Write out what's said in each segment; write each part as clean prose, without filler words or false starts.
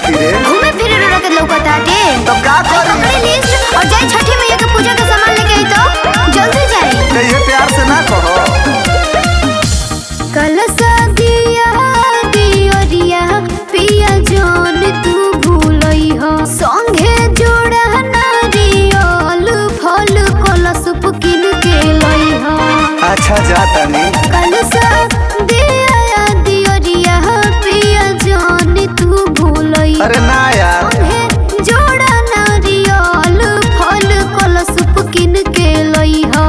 खातिर रे? घूमे फिरे रो के लौकता टे। तब का करी? पकड़ी लिस्ट और जाई छठी मैया के पूजा के सामान लेके आई तो जल्दी जाई। ते ये प्यार से ना कहो। कलसा दिया दियोरिया पिया जान तू भूलई हो संगे जोड़ा नारियल फल कलश किन के लई हो। अच्छा जाता नहीं। कलसा दिया दियोरिया पिया जान तू भूलई। अरे ना यार। संगे जोड़ा नारियल फल कलश किन के लई हो।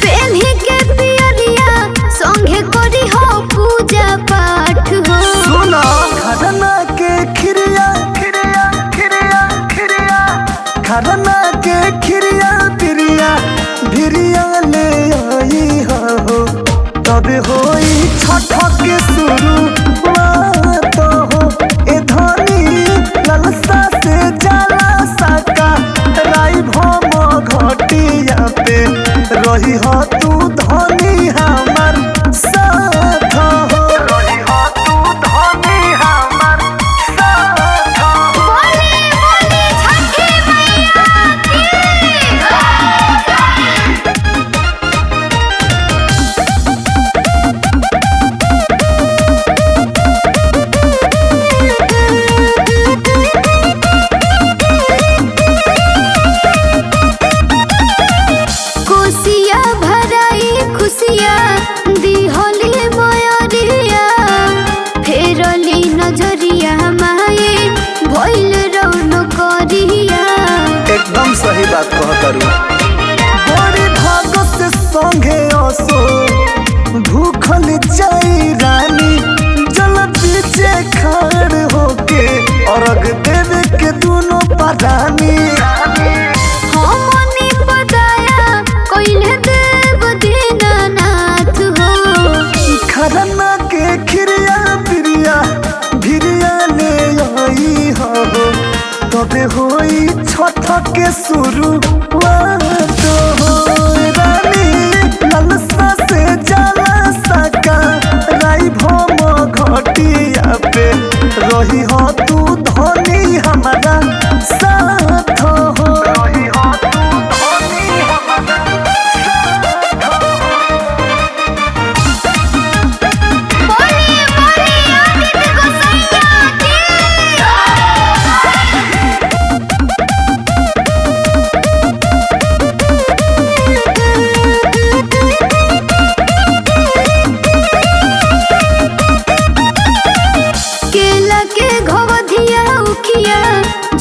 पेन्ही के पियरिया संगे करी हो पूजा पाठ हो। सुनो खरना के खिरिया खिरिया खिरिया खिरिया खरना के खिरिया पिरिया भिरिया ले आई हो तब होई छठ के शुरू तो हो ए धनी ललसा से जाला साका राई भम घटिया पे रही हो तू धनी हमर साथ हो रही हो तू धनी हमर साथ हो। बोली बोली छठी मैया की खुशिया भराई खुशिया दिहली मयरिया फेरली नजरिया माए भइल रौनकरिया। एकदम सही बात कहतरू। बड़ी भाग से संगे असो भूखल जाई रानी जल पीछे खड़ होके अर्घ देवे के दोनों परानी। हमनी बदाया कइले देव दीनानाथ हो। खरना के खिरिया पिरिया भिरिया ले आई हो तबे होई छठ के शुरू तो हो रानी ललसा से जाला सका राई भम घटिया पे रही हो तू धनी हमारा साथ हो रही हो तू धनी हमारा साथ हो। बोली बोली आदित्य गोसैया की केला के घवधिया उखिया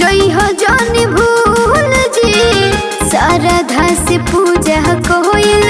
जई हो जानी भूल जी सारा से पूजा कोइल